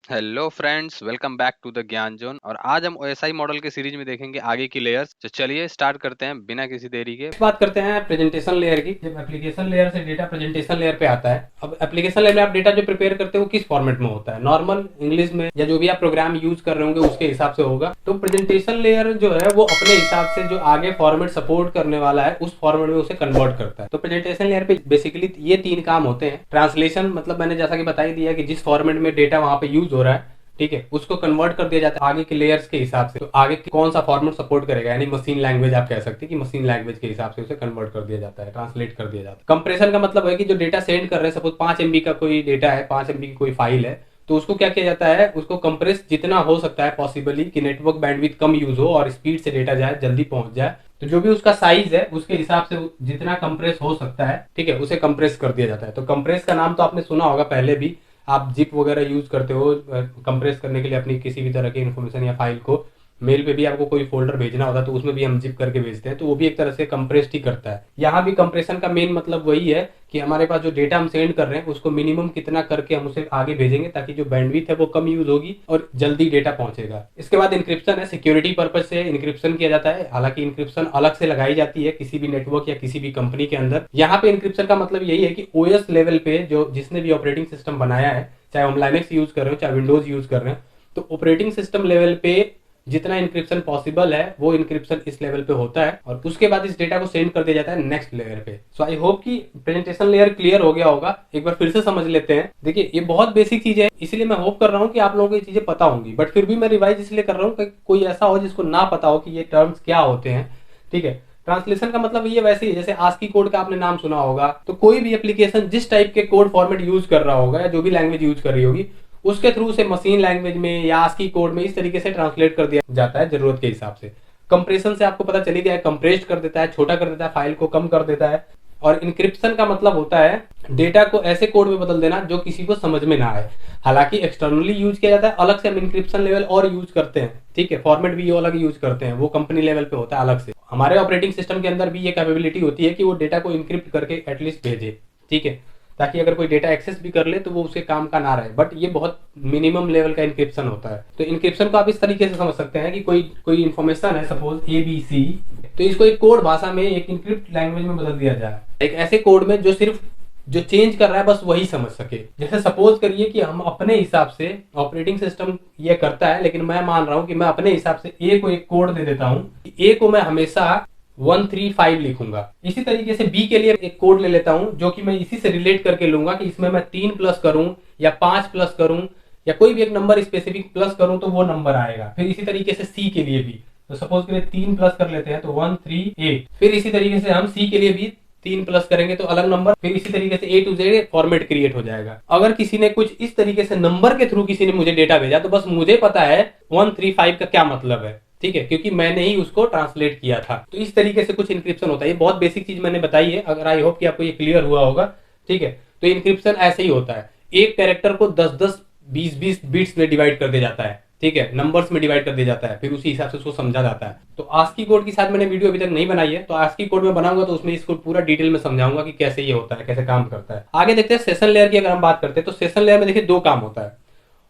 Hello friends, welcome back to the Gyan zone. और आज हम ओएसआई मॉडल के सीरीज में देखेंगे आगे की लेयर्स। तो चलिए स्टार्ट करते हैं बिना किसी देरी के। बात करते हैं प्रेजेंटेशन लेयर की। जब एप्लीकेशन लेयर से डेटा प्रेजेंटेशन लेयर पे आता है, अब एप्लीकेशन लेयर में आप डेटा जो प्रिपेयर करते हो किस फॉर्मेट में होता है, नॉर्मल इंग्लिश में या जो भी आप प्रोग्राम यूज कर रहे होंगे उसके हिसाब से होगा। तो प्रेजेंटेशन लेयर जो है वो अपने हिसाब से जो आगे फॉर्मेट सपोर्ट करने वाला है उस फॉर्मेट में उसे कन्वर्ट करता है। तो प्रेजेंटेशन लेयर पे बेसिकली ये 3 काम होते हैं। ट्रांसलेशन, मतलब मैंने जैसा कि बता ही दिया कि जिस फॉर्मेट में डेटा वहां पे यूज हो रहा है, ठीक है, उसको कन्वर्ट कर दिया जाता है आगे के लेयर्स के हिसाब से। तो आगे कौन सा फॉर्मेट सपोर्ट करेगा, यानी मशीन लैंग्वेज आप कह सकते हैं कि मशीन लैंग्वेज के हिसाब से उसे कन्वर्ट कर दिया जाता है, ट्रांसलेट कर दिया जाता है। कंप्रेशन का मतलब है कि जो डेटा सेंड कर रहे हैं, सपोज 5 MB का कोई डेटा है, 5 MB की कोई फाइल है, तो उसको क्या किया जाता है, उसको कंप्रेस जितना हो सकता है पॉसिबली कि नेटवर्क बैंडविड्थ कम यूज हो और स्पीड से डेटा जाए, जल्दी पहुंच जाए। तो जो भी उसका साइज है उसके हिसाब से जितना कंप्रेस हो सकता है, ठीक है, उसे कंप्रेस कर दिया जाता है। तो कंप्रेस का नाम तो आपने सुना होगा पहले भी। आप जिप वगैरह यूज करते हो कंप्रेस करने के लिए अपनी किसी भी तरह की इन्फॉर्मेशन या फाइल को। मेल पे भी आपको कोई फोल्डर भेजना होता है तो उसमें भी हम जिप करके भेजते हैं, तो वो भी एक तरह से कंप्रेस्ड ही करता है। यहाँ भी कंप्रेशन का मेन मतलब वही है कि हमारे पास जो डेटा हम सेंड कर रहे हैं उसको मिनिमम कितना करके हम उसे आगे भेजेंगे ताकि जो बैंडविड्थ है वो कम यूज होगी और जल्दी डेटा पहुंचेगा। इसके बाद इंक्रिप्शन है। सिक्योरिटी पर्पज से इंक्रिप्शन किया जाता है, हालांकि इंक्रिप्शन अलग से लगाई जाती है किसी भी नेटवर्क या किसी भी कंपनी के अंदर। यहाँ पे इंक्रिप्शन का मतलब यही है कि ओएस लेवल पे जो जिसने भी ऑपरेटिंग सिस्टम बनाया है, चाहे हम लाइनेक्स यूज कर रहे हो चाहे विंडोज यूज कर रहे हैं, तो ऑपरेटिंग सिस्टम लेवल पे जितना इंक्रिप्शन पॉसिबल है वो इंक्रिप्शन इस लेवल पे होता है और उसके बाद इस डेटा को सेंड कर दिया जाता है नेक्स्ट लेयर पे। सो आई होप कि प्रेजेंटेशन लेयर क्लियर हो गया होगा। एक बार फिर से समझ लेते हैं। देखिए, ये बहुत बेसिक चीज है, इसलिए मैं होप कर रहा हूँ कि आप लोगों को ये चीजें पता होंगी, बट फिर भी मैं रिवाइज इसलिए कर रहा हूँ कि कोई ऐसा हो जिसको ना पता हो कि ये टर्म्स क्या होते हैं। ठीक है, ट्रांसलेशन का मतलब ये वैसे ही जैसे आस्की कोड का आपने नाम सुना होगा, तो कोई भी एप्लीकेशन जिस टाइप के कोड फॉर्मेट यूज कर रहा होगा या जो भी लैंग्वेज यूज कर रही होगी उसके थ्रू से मशीन लैंग्वेज में या आस्की कोड में इस तरीके से ट्रांसलेट कर दिया जाता है जरूरत के हिसाब से। कंप्रेशन से आपको पता चली गया है, कंप्रेस्ड कर देता है, छोटा कर देता है, फाइल को कम कर देता है। और इंक्रिप्शन का मतलब होता है डेटा को ऐसे कोड में बदल देना जो किसी को समझ में ना आए। हालांकि एक्सटर्नली यूज किया जाता है, अलग से हम इंक्रिप्शन लेवल और यूज करते हैं, ठीक है, फॉर्मेट भी अलग यूज करते हैं, वो कंपनी लेवल पे होता है अलग से। हमारे ऑपरेटिंग सिस्टम के अंदर भी ये कैपेबिलिटी होती है कि वो डेटा को इंक्रिप्ट करके एटलीस्ट भेजे, ठीक है, ताकि अगर कोई डेटा एक्सेस भी कर ले तो वो उसके काम का ना रहे। बट ये बहुत मिनिमम लेवल का इंक्रिप्शन होता है। तो इंक्रिप्शन को आप इस तरीके से समझ सकते हैं कि कोई कोई इन्फॉर्मेशन है, सपोज ABC, तो इसको एक कोड भाषा में, एक इंक्रिप्ट लैंग्वेज में बदल दिया जाए, एक ऐसे कोड में जो सिर्फ जो चेंज कर रहा है बस वही समझ सके। जैसे सपोज करिए कि हम अपने हिसाब से, ऑपरेटिंग सिस्टम ये करता है लेकिन मैं मान रहा हूं कि मैं अपने हिसाब से ए को एक कोड दे देता हूं कि ए को मैं हमेशा 135 लिखूंगा। इसी तरीके से बी के लिए एक कोड ले लेता हूं जो कि मैं इसी से रिलेट करके लूंगा कि इसमें मैं 3 प्लस करूं या 5 प्लस करूं या कोई भी एक नंबर स्पेसिफिक प्लस करूं तो वो नंबर आएगा। फिर इसी तरीके से सी के लिए भी, तो सपोज के लिए 3 प्लस कर लेते हैं तो 138। फिर इसी तरीके से हम सी के लिए भी 3 प्लस करेंगे तो अलग नंबर। फिर इसी तरीके से A to Z format create हो जाएगा। अगर किसी ने कुछ इस तरीके से नंबर के थ्रू किसी ने मुझे डेटा भेजा तो बस मुझे पता है 135 का क्या मतलब है, ठीक है, क्योंकि मैंने ही उसको ट्रांसलेट किया था। तो इस तरीके से कुछ इंक्रिप्शन होता है। ये बहुत बेसिक चीज मैंने बताई है, अगर आई होप कि आपको ये क्लियर हुआ होगा, ठीक है। तो इंक्रिप्शन ऐसे ही होता है, एक कैरेक्टर को 10-10 20-20 बिट्स में डिवाइड कर दिया जाता है, ठीक है, नंबर्स में डिवाइड कर दिया जाता है, फिर उसी हिसाब से उसको समझा जाता है। तो आस्की कोड की साथ मैंने वीडियो अभी तक नहीं बनाई है, तो आस्की कोड में बनाऊंगा तो उसमें इसको पूरा डिटेल में समझाऊंगा कि कैसे ये होता है, कैसे काम करता है। आगे देखते हैं सेशन लेयर की। अगर हम बात करते हैं तो सेशन लेयर में देखिए 2 काम होता है,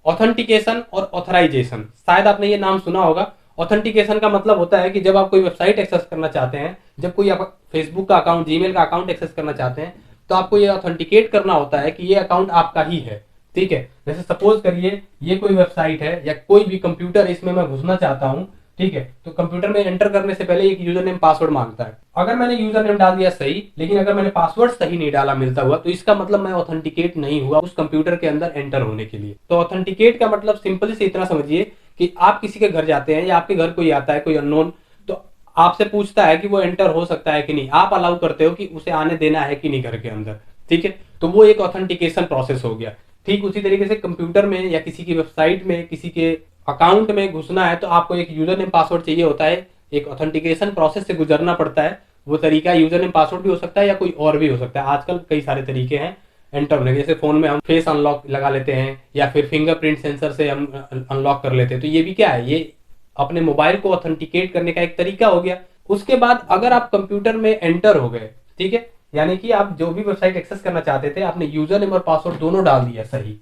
ऑथेंटिकेशन और ऑथराइजेशन। शायद आपने ये नाम सुना होगा। ऑथेंटिकेशन का मतलब होता है कि जब आप कोई वेबसाइट एक्सेस करना चाहते हैं, जब कोई आप फेसबुक का अकाउंट, जीमेल का अकाउंट एक्सेस करना चाहते हैं, तो आपको ये ऑथेंटिकेट करना होता है कि ये अकाउंट आपका ही है, ठीक है। जैसे सपोज करिए ये कोई वेबसाइट है या कोई भी कंप्यूटर, इसमें मैं घुसना चाहता हूं, ठीक है, तो कंप्यूटर में एंटर करने से पहले एक यूजर नेम पासवर्ड मांगता है। अगर मैंने यूजर नेम डाल दिया सही, लेकिन अगर मैंने पासवर्ड सही नहीं डाला मिलता हुआ, तो इसका मतलब मैं ऑथेंटिकेट नहीं हुआ उस कंप्यूटर के अंदर एंटर होने के लिए। तो ऑथेंटिकेट का मतलब सिंपली से इतना समझिए कि आप किसी के घर जाते हैं या आपके घर कोई आता है, कोई अननोन, तो आपसे पूछता है कि वो एंटर हो सकता है कि नहीं, आप अलाउ करते हो कि उसे आने देना है कि नहीं घर के अंदर, ठीक है। तो वो एक ऑथेंटिकेशन प्रोसेस हो गया। ठीक उसी तरीके से कंप्यूटर में या किसी की वेबसाइट में, किसी के अकाउंट में घुसना है तो आपको एक यूजर नेम पासवर्ड चाहिए होता है, एक ऑथेंटिकेशन प्रोसेस से गुजरना पड़ता है। वो तरीका यूजर नेम पासवर्ड भी हो सकता है या कोई और भी हो सकता है। आजकल कई सारे तरीके हैं एंटर होने के, जैसे फोन में हम फेस अनलॉक लगा लेते हैं या फिर फिंगरप्रिंट सेंसर से हम अनलॉक कर लेते हैं। तो ये भी क्या है, ये अपने मोबाइल को ऑथेंटिकेट करने का एक तरीका हो गया। उसके बाद अगर आप कंप्यूटर में एंटर हो गए, ठीक है, यानी कि आप जो भी वेबसाइट एक्सेस करना चाहते थे, आपने यूजर नेम और पासवर्ड दोनों डाल दिया सही,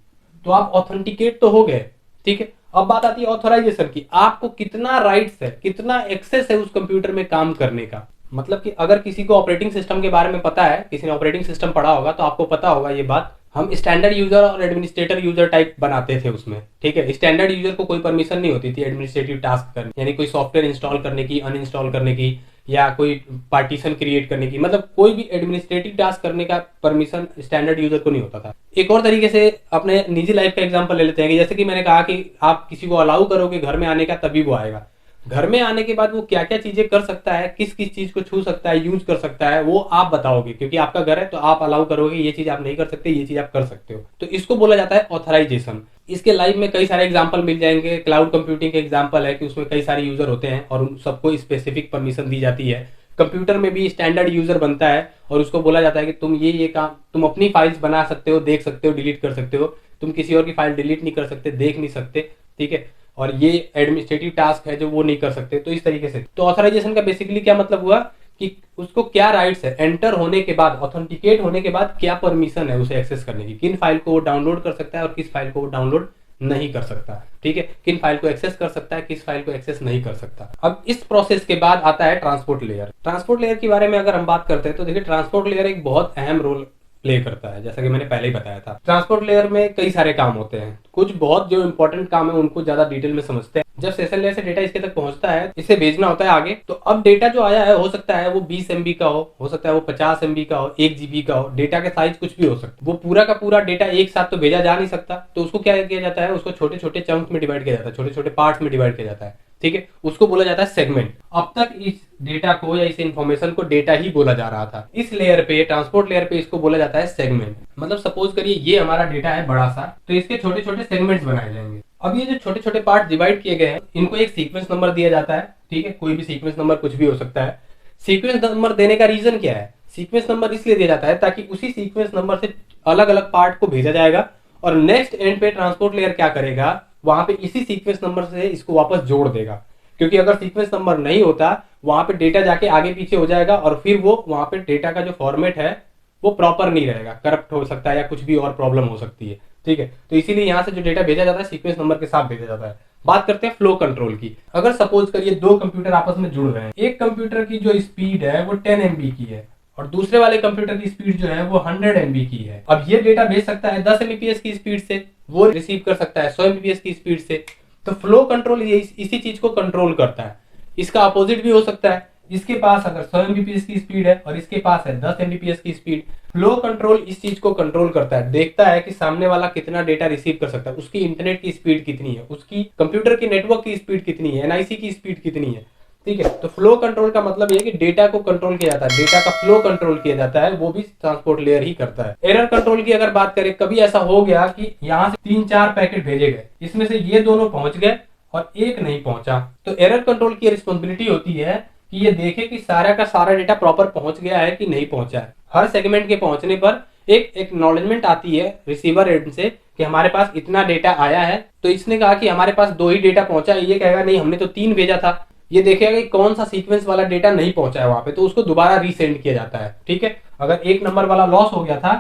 तो आप ऑथेंटिकेट तो हो गए, ठीक है। अब बात आती है ऑथराइजेशन की, आपको कितना राइट्स है, कितना एक्सेस है उस कंप्यूटर में काम करने का। मतलब कि अगर किसी को ऑपरेटिंग सिस्टम के बारे में पता है, किसी ने ऑपरेटिंग सिस्टम पढ़ा होगा तो आपको पता होगा ये बात। हम स्टैंडर्ड यूजर और एडमिनिस्ट्रेटर यूजर टाइप बनाते थे उसमें, ठीक है। स्टैंडर्ड यूजर को कोई परमिशन नहीं होती थी एडमिनिस्ट्रेटिव टास्क करने, यानी कोई सॉफ्टवेयर इंस्टॉल करने की, अनइंस्टॉल करने की, या कोई पार्टीशन क्रिएट करने की, मतलब कोई भी एडमिनिस्ट्रेटिव टास्क करने का परमिशन स्टैंडर्ड यूजर को नहीं होता था। एक और तरीके से अपने निजी लाइफ का एग्जांपल ले लेते हैं कि जैसे कि मैंने कहा कि आप किसी को अलाउ करोगे घर में आने का तभी वो आएगा। घर में आने के बाद वो क्या क्या चीजें कर सकता है, किस किस चीज को छू सकता है, यूज कर सकता है, वो आप बताओगे, क्योंकि आपका घर है तो आप अलाउ करोगे ये चीज आप नहीं कर सकते, ये चीज आप कर सकते हो। तो इसको बोला जाता है ऑथराइजेशन। इसके लाइव में कई सारे एग्जाम्पल मिल जाएंगे। क्लाउड कंप्यूटिंग के एग्जाम्पल है कि उसमें कई सारे यूजर होते हैं और उन सबको स्पेसिफिक परमिशन दी जाती है। कंप्यूटर में भी स्टैंडर्ड यूजर बनता है और उसको बोला जाता है कि तुम ये काम, तुम अपनी फाइल्स बना सकते हो, देख सकते हो, डिलीट कर सकते हो, तुम किसी और की फाइल डिलीट नहीं कर सकते, देख नहीं सकते, ठीक है। और ये एडमिनिस्ट्रेटिव टास्क है जो वो नहीं कर सकते। तो इस तरीके से तो ऑथराइजेशन का बेसिकली क्या मतलब हुआ कि उसको क्या राइट्स है, एंटर होने के बाद, ऑथेंटिकेट होने के बाद क्या परमिशन है उसे एक्सेस करने की, किन फाइल को वो डाउनलोड कर सकता है और किस फाइल को वो डाउनलोड नहीं कर सकता, ठीक है। किन फाइल को एक्सेस कर सकता है, किस फाइल को एक्सेस नहीं कर सकता। अब इस प्रोसेस के बाद आता है ट्रांसपोर्ट लेयर। ट्रांसपोर्ट लेयर के बारे में अगर हम बात करते हैं तो देखिए ट्रांसपोर्ट लेयर एक बहुत अहम रोल प्ले करता है, जैसा कि मैंने पहले ही बताया था। ट्रांसपोर्ट लेयर में कई सारे काम होते हैं, कुछ बहुत जो इंपॉर्टेंट काम है उनको ज्यादा डिटेल में समझते हैं। जब सेशन लेयर से डेटा इसके तक पहुंचता है, इसे भेजना होता है आगे। तो अब डेटा जो आया है हो सकता है वो 20 MB का हो सकता है वो 50 MB का हो, 1 GB का हो, डेटा का साइज कुछ भी हो सकता है। वो पूरा का पूरा डेटा एक साथ तो भेजा जा नहीं सकता, तो उसको क्या किया जाता है, उसको छोटे छोटे चंक में डिवाइड किया जाता है, छोटे छोटे पार्ट्स में डिवाइड किया जाता है, ठीक है। उसको बोला जाता है सेगमेंट। अब तक इस डेटा को या इस इंफॉर्मेशन को डेटा ही बोला जा रहा था। इस लेयर पे, ट्रांसपोर्ट लेयर पे, इसको बोला जाता है सेगमेंट। मतलब सपोज करिए ये हमारा डेटा है बड़ा सा, तो इसके छोटे छोटे सेगमेंट्स बनाए जाएंगे। अब ये जो छोटे छोटे पार्ट डिवाइड किए गए हैं इनको एक सीक्वेंस नंबर दिया जाता है, ठीक है। कोई भी सीक्वेंस नंबर कुछ भी हो सकता है। सीक्वेंस नंबर देने का रीजन क्या है, सीक्वेंस नंबर इसलिए दिया जाता है ताकि उसी सीक्वेंस नंबर से अलग अलग पार्ट को भेजा जाएगा और नेक्स्ट एंड पे ट्रांसपोर्ट लेयर क्या करेगा, वहां पे इसी सीक्वेंस नंबर से इसको वापस जोड़ देगा। क्योंकि अगर सीक्वेंस नंबर नहीं होता वहां पे डेटा जाके आगे पीछे हो जाएगा और फिर वो वहां पे डेटा का जो फॉर्मेट है वो प्रॉपर नहीं रहेगा, करप्ट हो सकता है या कुछ भी और प्रॉब्लम हो सकती है, ठीक है। तो इसीलिए यहाँ से जो डेटा भेजा जाता है सीक्वेंस नंबर के साथ भेजा जाता है। बात करते हैं फ्लो कंट्रोल की। अगर सपोज करिए दो कंप्यूटर आपस में जुड़ रहे हैं, एक कंप्यूटर की जो स्पीड है वो 10 MB की है और दूसरे वाले कंप्यूटर की स्पीड जो है वो 100 MB की है। अब ये डेटा भेज सकता है 10 Mbps की स्पीड से, वो रिसीव कर सकता है 100 Mbps की स्पीड से। तो फ्लो कंट्रोल ये इसी चीज को कंट्रोल करता है। इसका अपोजिट भी हो सकता है, इसके पास अगर 100 Mbps की स्पीड है और इसके पास है 10 Mbps की स्पीड, फ्लो कंट्रोल इस चीज को कंट्रोल करता है, देखता है कि सामने वाला कितना डेटा रिसीव कर सकता है, उसकी इंटरनेट की स्पीड कितनी है, उसकी कंप्यूटर की नेटवर्क की स्पीड कितनी है, NIC की स्पीड कितनी है, ठीक है। तो फ्लो कंट्रोल का मतलब ये कि डेटा को कंट्रोल किया जाता है, डेटा का फ्लो कंट्रोल किया जाता है, वो भी ट्रांसपोर्ट लेयर ही करता है। एरर कंट्रोल की अगर बात करें, कभी ऐसा हो गया कि यहाँ से 3-4 पैकेट भेजे गए, इसमें से ये दोनों पहुंच गए और एक नहीं पहुंचा, तो एरर कंट्रोल की रिस्पॉन्सिबिलिटी होती है कि ये देखे कि सारा का सारा डेटा प्रॉपर पहुंच गया है कि नहीं पहुंचा है। हर सेगमेंट के पहुंचने पर एक एक्नॉलेजमेंट आती है रिसीवर एंड से कि हमारे पास इतना डेटा आया है। तो इसने कहा कि हमारे पास 2 ही डेटा पहुंचा है, ये कहेगा नहीं हमने तो 3 भेजा था। ये देखेगा कि कौन सा सीक्वेंस वाला डेटा नहीं पहुंचा है वहां पे, तो उसको दोबारा रीसेंड किया जाता है, ठीक है। अगर 1 नंबर वाला लॉस हो गया था,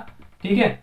ठीक है,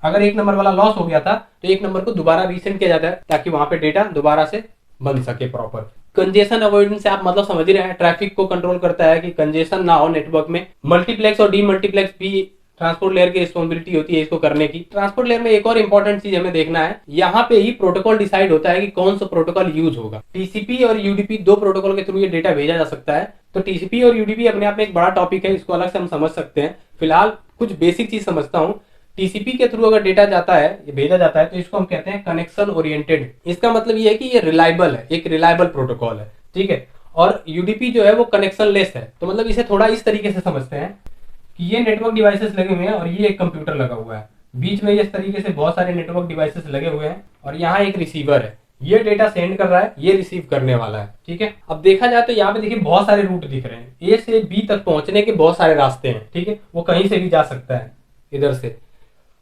अगर 1 नंबर वाला लॉस हो गया था तो 1 नंबर को दोबारा रीसेंड किया जाता है ताकि वहां पे डेटा दोबारा से बन सके प्रॉपर। कंजेशन अवॉइडेंस से आप मतलब समझ ही रहे हैं, ट्रैफिक को कंट्रोल करता है कि कंजेशन ना हो नेटवर्क में। मल्टीप्लेक्स और डीमल्टीप्लेक्स भी ट्रांसपोर्ट लेयर की रिस्पॉन्सिबिलिटी होती है इसको करने की। ट्रांसपोर्ट लेयर में एक और इंपॉर्टेंट चीज हमें देखना है, यहाँ पे ही प्रोटोकॉल डिसाइड होता है कि कौन सा प्रोटोकॉल यूज होगा। टीसीपी और यूडीपी 2 प्रोटोकॉल के थ्रू ये डेटा भेजा जा सकता है। तो टीसीपी और यूडीपी अपने आप में एक बड़ा टॉपिक है, इसको अलग से हम समझ सकते हैं। फिलहाल कुछ बेसिक चीज समझता हूँ। टीसीपी के थ्रू अगर डेटा जाता है, ये भेजा जाता है, तो इसको हम कहते हैं कनेक्शन ओरिएंटेड। इसका मतलब ये है कि ये रिलायबल है, एक रिलायबल प्रोटोकॉल है, ठीक है। और यूडीपी जो है वो कनेक्शन लेस है। तो मतलब इसे थोड़ा इस तरीके से समझते हैं कि ये नेटवर्क डिवाइसेस लगे हुए हैं और ये एक कंप्यूटर लगा हुआ है, बीच में इस तरीके से बहुत सारे नेटवर्क डिवाइसेस लगे हुए हैं और यहाँ एक रिसीवर है, ये डेटा सेंड कर रहा है, ये रिसीव करने वाला है, ठीक है। अब देखा जाए तो यहाँ पे देखिए बहुत सारे रूट दिख रहे हैं, ए से बी तक पहुंचने के बहुत सारे रास्ते हैं, ठीक है। वो कहीं से भी जा सकता है इधर से।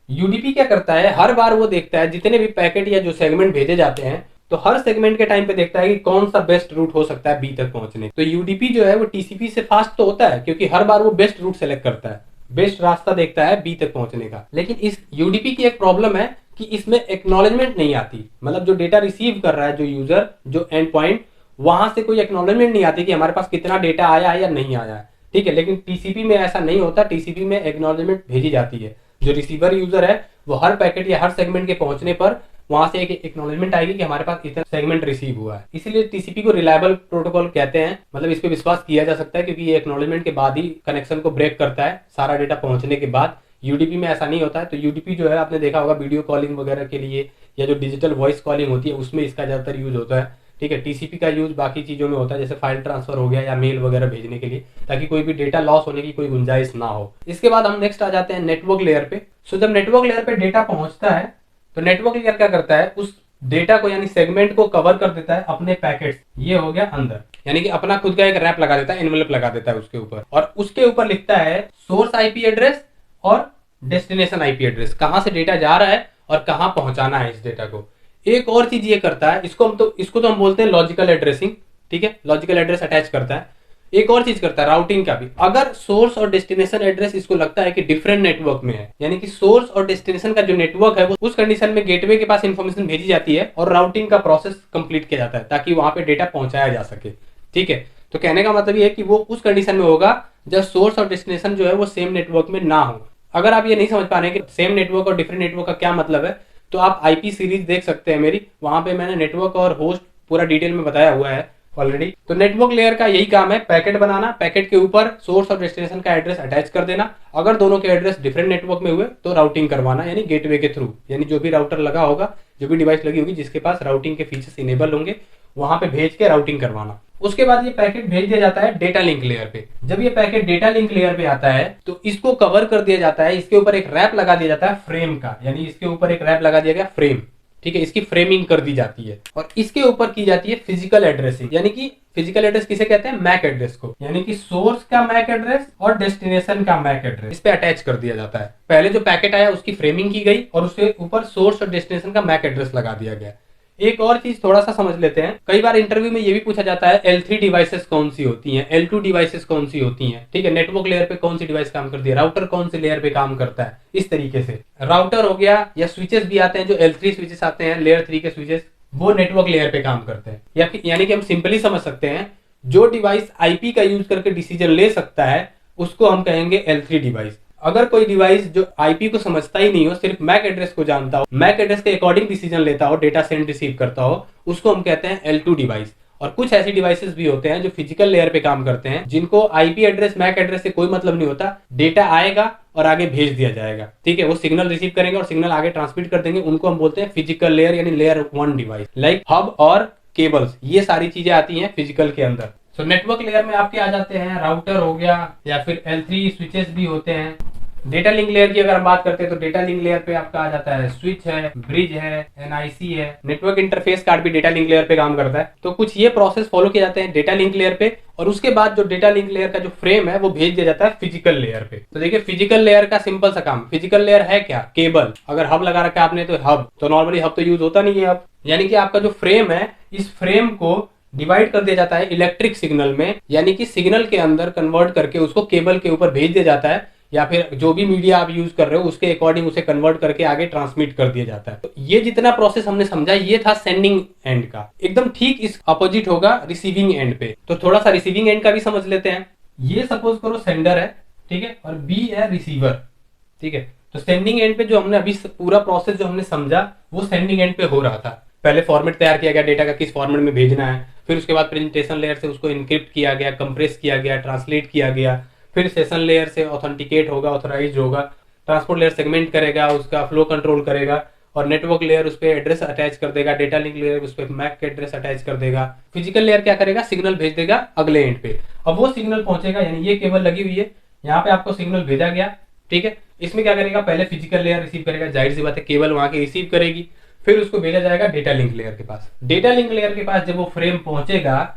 यूडीपी क्या करता है, हर बार वो देखता है जितने भी पैकेट या जो सेगमेंट भेजे जाते हैं, तो हर सेगमेंट के टाइम पे देखता है कि कौन सा बेस्ट रूट हो सकता है बी तक पहुंचने। तो यूडीपी जो है वो टीसीपी से फास्ट तो होता है क्योंकि हर बार वो बेस्ट रूट सेलेक्ट करता है, बेस्ट रास्ता देखता है बी तक पहुंचने का। लेकिन इस यूडीपी की एक प्रॉब्लम है कि इसमें एक्नॉलेजमेंट नहीं आती, मतलब जो डेटा रिसीव कर रहा है जो यूजर, जो एंड पॉइंट, वहां से कोई एक्नॉलेजमेंट नहीं आती कि हमारे पास कितना डेटा आया है या नहीं आया है। ठीक है, लेकिन टीसीपी में ऐसा नहीं होता, टीसीपी में एक्नॉलेजमेंट भेजी जाती है। जो रिसीवर यूजर है वो हर पैकेट या हर सेगमेंट के पहुंचने पर वहां से एक एक्नॉलेजमेंट आएगी कि हमारे पास इतना सेगमेंट रिसीव हुआ है। इसीलिए टीसीपी को रिलायबल प्रोटोकॉल कहते हैं, मतलब इस पे विश्वास किया जा सकता है क्योंकि ये एक्नॉलेजमेंट के बाद ही कनेक्शन को ब्रेक करता है, सारा डेटा पहुंचने के बाद। यूडीपी में ऐसा नहीं होता है। तो यूडीपी जो है आपने देखा होगा वीडियो कॉलिंग वगैरह के लिए या जो डिजिटल वॉइस कॉलिंग होती है उसमें इसका ज्यादातर यूज होता है। ठीक है, टीसीपी का यूज बाकी चीजों में होता है जैसे फाइल ट्रांसफर हो गया या मेल वगैरह भेजने के लिए, ताकि कोई भी डेटा लॉस होने की कोई गुंजाइश ना हो। इसके बाद हम नेक्स्ट आ जाते हैं नेटवर्क लेयर पे। सो जब नेटवर्क लेयर पे डेटा पहुंचता है तो नेटवर्क लेयर क्या करता है, उस डेटा को यानी सेगमेंट को कवर कर देता है अपने पैकेट, ये हो गया अंदर, यानी कि अपना खुद का एक रैप लगा देता है, एनवेलप लगा देता है उसके ऊपर, और उसके ऊपर लिखता है सोर्स आईपी एड्रेस और डेस्टिनेशन आईपी एड्रेस, कहां से डेटा जा रहा है और कहां पहुंचाना है इस डेटा को। एक और चीज ये करता है, इसको तो हम बोलते हैं लॉजिकल एड्रेसिंग। ठीक है, लॉजिकल एड्रेस अटैच करता है। एक और चीज करता है राउटिंग का भी। अगर सोर्स और डेस्टिनेशन एड्रेस इसको लगता है कि डिफरेंट नेटवर्क में है, यानी कि सोर्स और डेस्टिनेशन का जो नेटवर्क है वो उस कंडीशन में गेटवे के पास इंफॉर्मेशन भेजी जाती है और राउटिंग का प्रोसेस कंप्लीट किया जाता है ताकि वहां पे डेटा पहुंचाया जा सके। ठीक है, तो कहने का मतलब ये है कि वो उस कंडीशन में होगा जब सोर्स और डेस्टिनेशन जो है वो सेम नेटवर्क में ना हो। अगर आप ये नहीं समझ पा रहे हैं कि सेम नेटवर्क और डिफरेंट नेटवर्क का क्या मतलब है, तो आप आईपी सीरीज देख सकते हैं मेरी, वहां पे मैंने नेटवर्क और होस्ट पूरा डिटेल में बताया हुआ है ऑलरेडी। तो नेटवर्क लेयर का यही काम है, पैकेट बनाना, पैकेट के ऊपर सोर्स और डेस्टिनेशन का एड्रेस अटैच कर देना। अगर दोनों के एड्रेस डिफरेंट नेटवर्क में हुए तो राउटिंग करवाना, यानी गेटवे के थ्रू, यानी जो भी राउटर लगा होगा, जो भी डिवाइस लगी होगी जिसके पास राउटिंग के फीचर्स इनेबल होंगे, वहां पे भेज के राउटिंग करवाना। उसके बाद ये पैकेट भेज दिया जाता है डेटा लिंक लेयर पे। जब ये पैकेट डेटा लिंक लेयर पे आता है तो इसको कवर कर दिया जाता है, इसके ऊपर एक रैप लगा दिया जाता है फ्रेम का, यानी इसके ऊपर एक रैप लगा दिया गया फ्रेम। ठीक है, इसकी फ्रेमिंग कर दी जाती है और इसके ऊपर की जाती है फिजिकल एड्रेसिंग, यानी कि फिजिकल एड्रेस किसे कहते हैं, मैक एड्रेस को, यानी कि सोर्स का मैक एड्रेस और डेस्टिनेशन का मैक एड्रेस इस पे अटैच कर दिया जाता है। पहले जो पैकेट आया उसकी फ्रेमिंग की गई और उसके ऊपर सोर्स और डेस्टिनेशन का मैक एड्रेस लगा दिया गया। एक और चीज थोड़ा सा समझ लेते हैं, कई बार इंटरव्यू में ये भी पूछा जाता है L3 डिवाइसेस कौन सी होती हैं, L2 डिवाइसेस कौन सी होती हैं। ठीक है, नेटवर्क लेयर पे कौन सी डिवाइस काम करती है, राउटर कौन सी लेयर पे काम करता है, इस तरीके से। राउटर हो गया या स्विचेस भी आते हैं, जो L3 स्विचेस आते हैं, लेयर 3 के स्विचेस, वो नेटवर्क लेयर पे काम करते हैं। या यानी कि हम सिंपली समझ सकते हैं, जो डिवाइस आईपी का यूज करके डिसीजन ले सकता है उसको हम कहेंगे L3 डिवाइस। अगर कोई डिवाइस जो आईपी को समझता ही नहीं हो, सिर्फ मैक एड्रेस को जानता हो, मैक एड्रेस के अकॉर्डिंग डिसीजन लेता हो, डेटा सेंड रिसीव करता हो, उसको हम कहते हैं L2 डिवाइस। और कुछ ऐसी डिवाइसेस भी होते हैं जो फिजिकल लेयर पे काम करते हैं, जिनको आईपी एड्रेस मैक एड्रेस से कोई मतलब नहीं होता, डेटा आएगा और आगे भेज दिया जाएगा। ठीक है, वो सिग्नल रिसीव करेंगे और सिग्नल आगे ट्रांसमिट कर देंगे, उनको हम बोलते हैं फिजिकल लेयर यानी लेयर 1 डिवाइस। लाइक हब और केबल्स, ये सारी चीजें आती हैं फिजिकल के अंदर। तो नेटवर्क लेयर में आपके आ जाते हैं राउटर हो गया या फिर L3 स्विचेस भी होते हैं। डेटा लिंक लेयर की अगर हम बात करते हैं तो डेटा लिंक लेयर पे आपका आ जाता है स्विच है, ब्रिज है, एनआईसी है, नेटवर्क इंटरफेस कार्ड भी डेटा लिंक लेयर पे काम करता है। तो कुछ ये प्रोसेस फॉलो किए जाते हैं डेटा लिंक लेयर पे, और उसके बाद जो डेटा लिंक लेयर का जो फ्रेम है वो भेज दिया जाता है फिजिकल लेयर पे। तो देखिए फिजिकल लेयर का सिंपल सा काम, फिजिकल लेयर है क्या, केबल। अगर हब लगा रखा है आपने तो हब, तो नॉर्मली हब तो यूज होता नहीं है हब, यानी कि आपका जो फ्रेम है, इस फ्रेम को डिवाइड कर दिया जाता है इलेक्ट्रिक सिग्नल में, यानी कि सिग्नल के अंदर कन्वर्ट करके उसको केबल के ऊपर भेज दिया जाता है, या फिर जो भी मीडिया आप यूज कर रहे हो उसके अकॉर्डिंग उसे कन्वर्ट करके आगे ट्रांसमिट कर दिया जाता है। तो ये जितना प्रोसेस हमने समझा ये था सेंडिंग एंड का। एकदम ठीक इस अपोजिट होगा रिसीविंग एंड पे। तो थोड़ा सा रिसीविंग एंड का भी समझ लेते हैं। ये सपोज करो सेंडर है, ठीक है, और बी है रिसीवर। ठीक है, तो सेंडिंग एंड पे जो हमने अभी पूरा प्रोसेस जो हमने समझा वो सेंडिंग एंड पे हो रहा था। पहले फॉर्मेट तैयार किया गया डेटा का, किस फॉर्मेट में भेजना है, फिर उसके बाद प्रेजेंटेशन लेयर से उसको इनक्रिप्ट किया गया, कंप्रेस किया गया, ट्रांसलेट किया गया, फिर सेशन लेयर से ऑथेंटिकेट होगा, ऑथराइज होगा, ट्रांसपोर्ट लेयर सेगमेंट करेगा, उसका फ्लो कंट्रोल करेगा, और नेटवर्क लेयर उस पर एड्रेस अटैच कर देगा, डेटा लिंक लेयर उस पर मैक एड्रेस अटैच कर देगा, फिजिकल लेयर क्या करेगा, सिग्नल भेज देगा अगले एंड पे। अब वो सिग्नल पहुंचेगा, यानी ये केबल लगी हुई है, यहाँ पे आपको सिग्नल भेजा गया, ठीक है, इसमें क्या करेगा, पहले फिजिकल लेयर रिसीव करेगा, जाहिर सी बात है केबल वहां की रिसीव करेगी, फिर उसको भेजा जाएगा डेटा लिंक लेयर के पास। डेटा लिंक लेयर के पास जब वो फ्रेम पहुंचेगा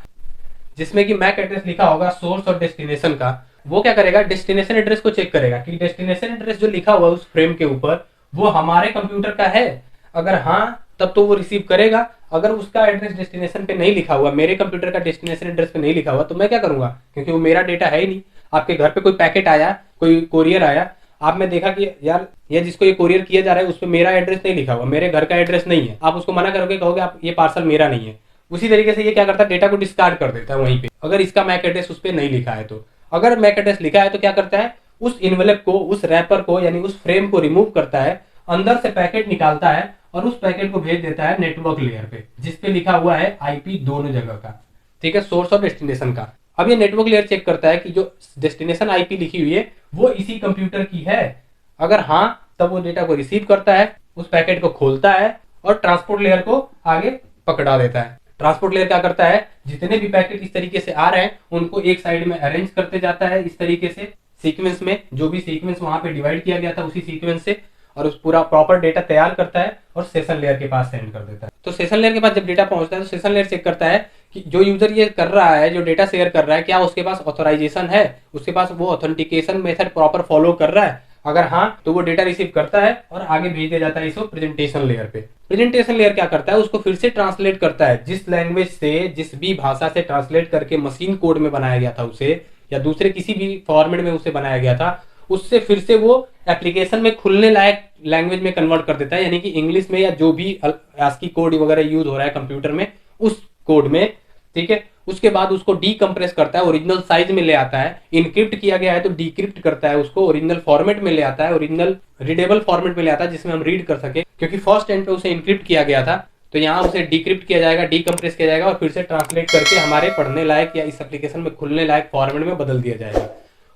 जिसमें कि मैक एड्रेस लिखा होगा सोर्स और डेस्टिनेशन का, वो क्या करेगा, डेस्टिनेशन एड्रेस को चेक करेगा कि डेस्टिनेशन एड्रेस जो लिखा हुआ है उस फ्रेम के ऊपर वो हमारे कंप्यूटर का है। अगर हाँ तब तो वो रिसीव करेगा, अगर उसका एड्रेस डेस्टिनेशन पे नहीं लिखा हुआ, मेरे कंप्यूटर का डेस्टिनेशन एड्रेस पे नहीं लिखा हुआ, तो मैं क्या करूंगा, क्योंकि वो मेरा डेटा है ही नहीं। आपके घर पे कोई पैकेट आया, कोई कोरियर आया, आपने देखा कि यार ये जिसको ये कोरियर किया जा रहा है उस पर मेरा एड्रेस नहीं लिखा हुआ, मेरे घर का एड्रेस नहीं है, आप उसको मना करोगे, कहोगे आप ये पार्सल मेरा नहीं है। उसी तरीके से ये क्या करता है, डेटा को डिस्कार्ड कर देता है वहीं पे, अगर इसका मैक एड्रेस उस पर नहीं लिखा है तो। अगर मैक एड्रेस लिखा है तो क्या करता है, उस इन्वेलप को, उस रैपर को यानी उस फ्रेम को रिमूव करता है, अंदर से पैकेट निकालता है और उस पैकेट को भेज देता है नेटवर्क लेयर पे, जिसपे लिखा हुआ है आईपी दोनों जगह का, ठीक है, सोर्स और डेस्टिनेशन का। अब ये नेटवर्क लेयर चेक करता है कि जो डेस्टिनेशन आईपी लिखी हुई है वो इसी कंप्यूटर की है। अगर हाँ, तब वो डेटा को रिसीव करता है, उस पैकेट को खोलता है और ट्रांसपोर्ट लेयर को आगे पकड़ा देता है। ट्रांसपोर्ट लेयर क्या करता है, जितने भी पैकेट इस तरीके से आ रहे हैं उनको एक साइड में अरेंज करते जाता है इस तरीके से, सीक्वेंस में, जो भी सीक्वेंस वहां पे डिवाइड किया गया था उसी सीक्वेंस से, और उस पूरा प्रॉपर डेटा तैयार करता है और सेशन लेयर के पास सेंड कर देता है। तो सेशन लेयर के पास जब डेटा पहुंचता है तो सेशन लेयर चेक करता है कि जो यूजर ये कर रहा है, जो डेटा शेयर कर रहा है, क्या उसके पास ऑथराइजेशन है, उसके पास वो ऑथेंटिकेशन मेथड प्रॉपर फॉलो कर रहा है। अगर हाँ, तो वो डेटा रिसीव करता है और आगे भेज दिया जाता है इसको प्रेजेंटेशन लेयर पे। प्रेजेंटेशन लेयर क्या करता है, उसको फिर से ट्रांसलेट करता है, जिस लैंग्वेज से, जिस भी भाषा से ट्रांसलेट करके मशीन कोड में बनाया गया था उसे, या दूसरे किसी भी फॉर्मेट में उसे बनाया गया था, उससे फिर से वो एप्लीकेशन में खुलने लायक लैंग्वेज में कन्वर्ट कर देता है, यानी कि इंग्लिश में या जो भी ASCII कोड वगैरह यूज हो रहा है कंप्यूटर में उस कोड में, ठीक है। उसके बाद उसको डीकंप्रेस करता है, ओरिजिनल साइज में ले आता है, इनक्रिप्ट किया गया है तो डीक्रिप्ट करता है उसको, ओरिजिनल फॉर्मेट में ले आता है, ओरिजिनल रीडेबल फॉर्मेट में ले आता है जिसमें हम रीड कर सके, क्योंकि फर्स्ट एंड पे उसे इनक्रिप्ट किया गया था, तो यहाँ उसे डीक्रिप्ट किया जाएगा, डीकंप्रेस किया जाएगा और फिर से ट्रांसलेट करके हमारे पढ़ने लायक या इस एप्लीकेशन में खुलने लायक फॉर्मेट में बदल दिया जाएगा।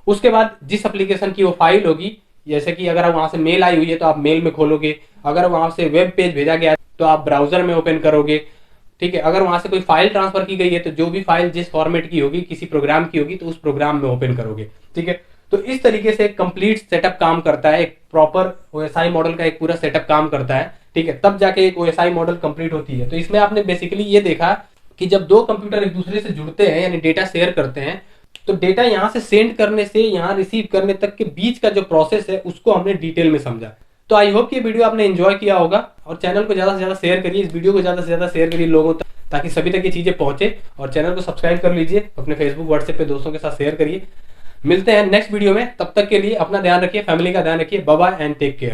उसके बाद जिस एप्लीकेशन की वो फाइल होगी, जैसे कि अगर वहां से मेल आई हुई है तो आप मेल में खोलोगे, अगर वहां से वेब पेज भेजा गया है तो आप ब्राउजर में ओपन करोगे, ठीक है। अगर वहां से कोई फाइल ट्रांसफर की गई है तो जो भी फाइल जिस फॉर्मेट की होगी, किसी प्रोग्राम की होगी, तो उस प्रोग्राम में ओपन करोगे, ठीक है। तो इस तरीके से एक कंप्लीट सेटअप काम करता है, एक प्रॉपर ओएसआई मॉडल का एक पूरा सेटअप काम करता है, ठीक है। तब जाके एक ओएसआई मॉडल कंप्लीट होती है। तो इसमें आपने बेसिकली ये देखा कि जब दो कंप्यूटर एक दूसरे से जुड़ते हैं यानी डेटा शेयर करते हैं, तो डेटा यहाँ से सेंड करने से यहाँ रिसीव करने तक के बीच का जो प्रोसेस है उसको हमने डिटेल में समझा। तो आई होप कि ये वीडियो आपने एंजॉय किया होगा, और चैनल को ज्यादा से ज्यादा शेयर करिए, इस वीडियो को ज्यादा से ज्यादा शेयर करिए लोगों तक, ताकि सभी तक ये चीजें पहुंचे, और चैनल को सब्सक्राइब कर लीजिए, अपने फेसबुक व्हाट्सएप पे दोस्तों के साथ शेयर करिए। मिलते हैं नेक्स्ट वीडियो में, तब तक के लिए अपना ध्यान रखिए, फैमिली का ध्यान रखिए, bye bye and take care.